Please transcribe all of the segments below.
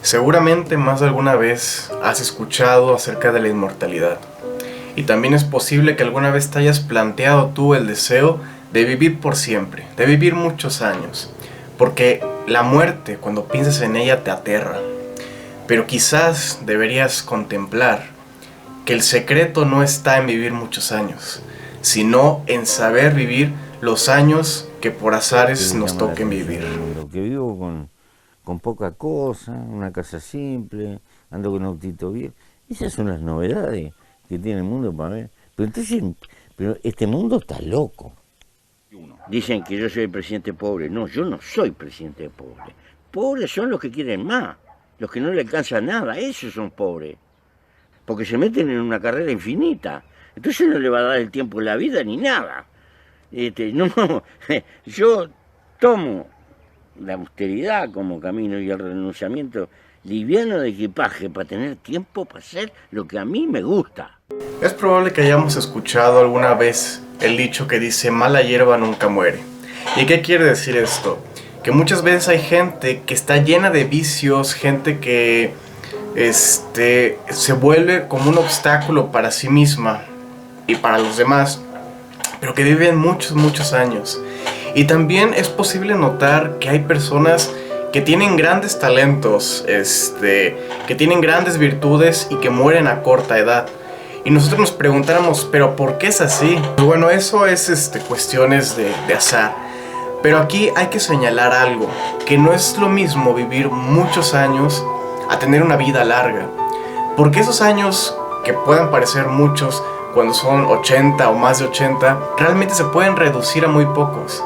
Seguramente más de alguna vez has escuchado acerca de la inmortalidad. Y también es posible que alguna vez te hayas planteado tú el deseo de vivir por siempre, de vivir muchos años. Porque la muerte, cuando piensas en ella, te aterra. Pero quizás deberías contemplar que el secreto no está en vivir muchos años, sino en saber vivir los años que por azares nos toquen vivir. Lo que vivo con poca cosa, una casa simple, ando con un autito viejo. Esas son las novedades que tiene el mundo para ver. Pero este mundo está loco. Dicen que yo soy el presidente pobre. No, yo no soy presidente pobre. Pobres son los que quieren más, los que no le alcanza nada, esos son pobres. Porque se meten en una carrera infinita. Entonces no le va a dar el tiempo de la vida ni nada. Yo tomo la austeridad como camino y el renunciamiento liviano de equipaje para tener tiempo para hacer lo que a mí me gusta. Es probable que hayamos escuchado alguna vez el dicho que dice mala hierba nunca muere. ¿Y qué quiere decir esto? Que muchas veces hay gente que está llena de vicios, gente que se vuelve como un obstáculo para sí misma y para los demás, pero que viven muchos años. Y también es posible notar que hay personas que tienen grandes talentos, que tienen grandes virtudes y que mueren a corta edad. Y nosotros nos preguntáramos, ¿pero por qué es así? Bueno, eso es cuestiones de azar. Pero aquí hay que señalar algo, que no es lo mismo vivir muchos años a tener una vida larga. Porque esos años que puedan parecer muchos, cuando son 80 o más de 80, realmente se pueden reducir a muy pocos.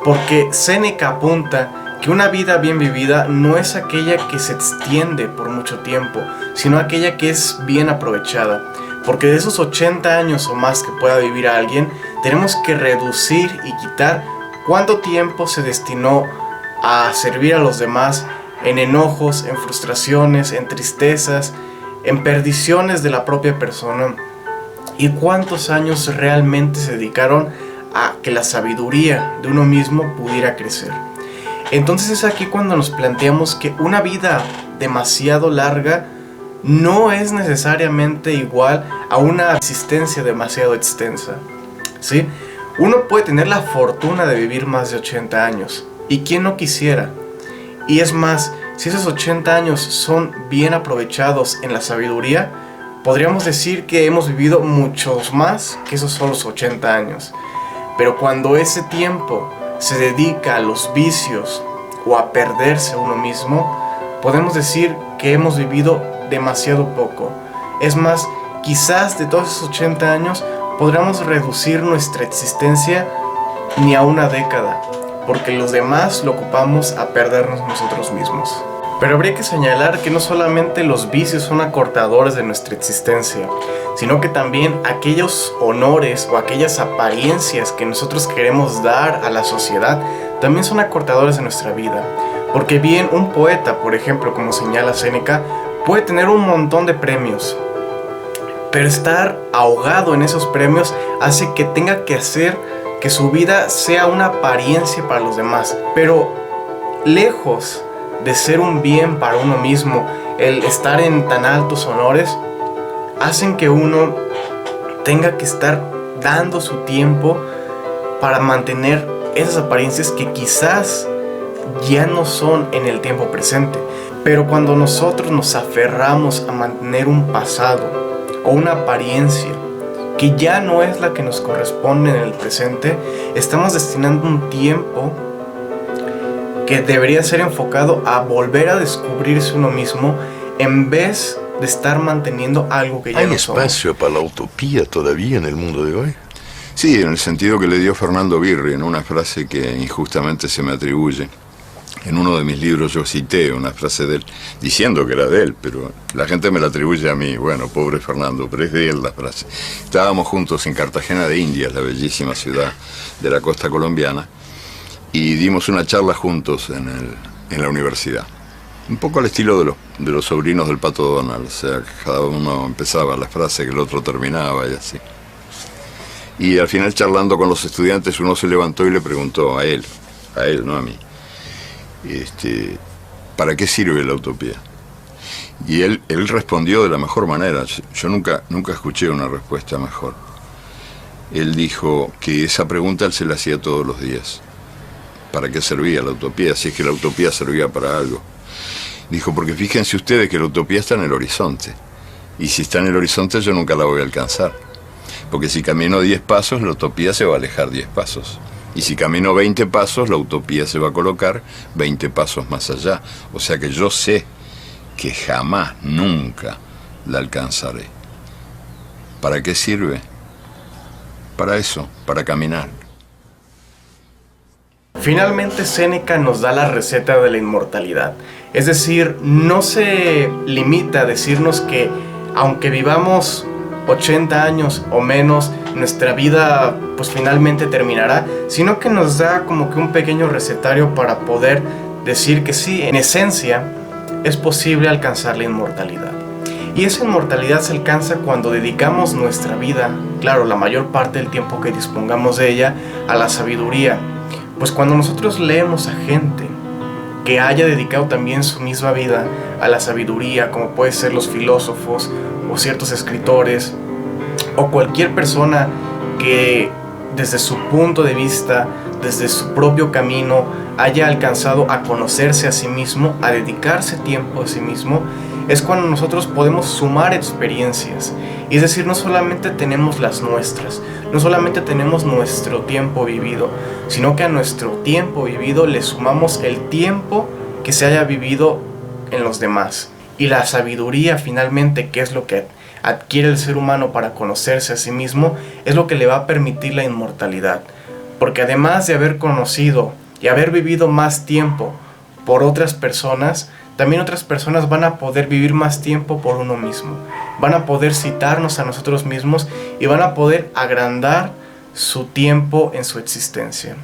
Porque Séneca apunta que una vida bien vivida no es aquella que se extiende por mucho tiempo, sino aquella que es bien aprovechada. Porque de esos 80 años o más que pueda vivir alguien, tenemos que reducir y quitar cuánto tiempo se destinó a servir a los demás en enojos, en frustraciones, en tristezas, en perdiciones de la propia persona, y cuántos años realmente se dedicaron a que la sabiduría de uno mismo pudiera crecer. Entonces es aquí cuando nos planteamos que una vida demasiado larga no es necesariamente igual a una existencia demasiado extensa, ¿sí? Uno puede tener la fortuna de vivir más de 80 años, y quién no quisiera. Y es más, si esos 80 años son bien aprovechados en la sabiduría, podríamos decir que hemos vivido muchos más que esos solos 80 años. Pero cuando ese tiempo se dedica a los vicios o a perderse a uno mismo, podemos decir que hemos vivido demasiado poco. Es más, quizás de todos esos 80 años podríamos reducir nuestra existencia ni a una década, porque los demás lo ocupamos a perdernos nosotros mismos. Pero habría que señalar que no solamente los vicios son acortadores de nuestra existencia, sino que también aquellos honores o aquellas apariencias que nosotros queremos dar a la sociedad también son acortadores de nuestra vida. Porque bien un poeta, por ejemplo, como señala Séneca, puede tener un montón de premios, pero estar ahogado en esos premios hace que tenga que hacer que su vida sea una apariencia para los demás. Pero lejos de ser un bien para uno mismo, el estar en tan altos honores hacen que uno tenga que estar dando su tiempo para mantener esas apariencias que quizás ya no son en el tiempo presente. Pero cuando nosotros nos aferramos a mantener un pasado o una apariencia que ya no es la que nos corresponde en el presente, estamos destinando un tiempo que debería ser enfocado a volver a descubrirse uno mismo en vez de estar manteniendo algo que ya no somos. ¿Hay espacio para la utopía todavía en el mundo de hoy? Sí, en el sentido que le dio Fernando Birri en una frase que injustamente se me atribuye. En uno de mis libros yo cité una frase de él, diciendo que era de él, pero la gente me la atribuye a mí. Bueno, pobre Fernando, pero es de él la frase. Estábamos juntos en Cartagena de Indias, la bellísima ciudad de la costa colombiana, y dimos una charla juntos en la universidad. Un poco al estilo de los sobrinos del Pato Donald, o sea, cada uno empezaba la frase que el otro terminaba y así. Y al final, charlando con los estudiantes, uno se levantó y le preguntó a él, no a mí, ¿para qué sirve la utopía? Y él respondió de la mejor manera. Yo nunca escuché una respuesta mejor. Él dijo que esa pregunta él se la hacía todos los días. ¿Para qué servía la utopía? Si es que la utopía servía para algo. Dijo, porque fíjense ustedes que la utopía está en el horizonte. Y si está en el horizonte yo nunca la voy a alcanzar. Porque si camino 10 pasos, la utopía se va a alejar 10 pasos. Y si camino 20 pasos, la utopía se va a colocar 20 pasos más allá. O sea que yo sé que jamás, nunca la alcanzaré. ¿Para qué sirve? Para eso, para caminar. Finalmente Séneca nos da la receta de la inmortalidad. Es decir, no se limita a decirnos que aunque vivamos 80 años o menos, nuestra vida pues finalmente terminará, sino que nos da como que un pequeño recetario para poder decir que sí, en esencia es posible alcanzar la inmortalidad. Y esa inmortalidad se alcanza cuando dedicamos nuestra vida, claro, la mayor parte del tiempo que dispongamos de ella, a la sabiduría. Pues cuando nosotros leemos a gente que haya dedicado también su misma vida a la sabiduría, como pueden ser los filósofos o ciertos escritores, o cualquier persona que desde su punto de vista, desde su propio camino, haya alcanzado a conocerse a sí mismo, a dedicarse tiempo a sí mismo, es cuando nosotros podemos sumar experiencias. Y es decir, no solamente tenemos las nuestras, no solamente tenemos nuestro tiempo vivido, sino que a nuestro tiempo vivido le sumamos el tiempo que se haya vivido en los demás. Y la sabiduría finalmente, que es lo que adquiere el ser humano para conocerse a sí mismo, es lo que le va a permitir la inmortalidad. Porque además de haber conocido y haber vivido más tiempo por otras personas, también otras personas van a poder vivir más tiempo por uno mismo. Van a poder citarnos a nosotros mismos y van a poder agrandar su tiempo en su existencia.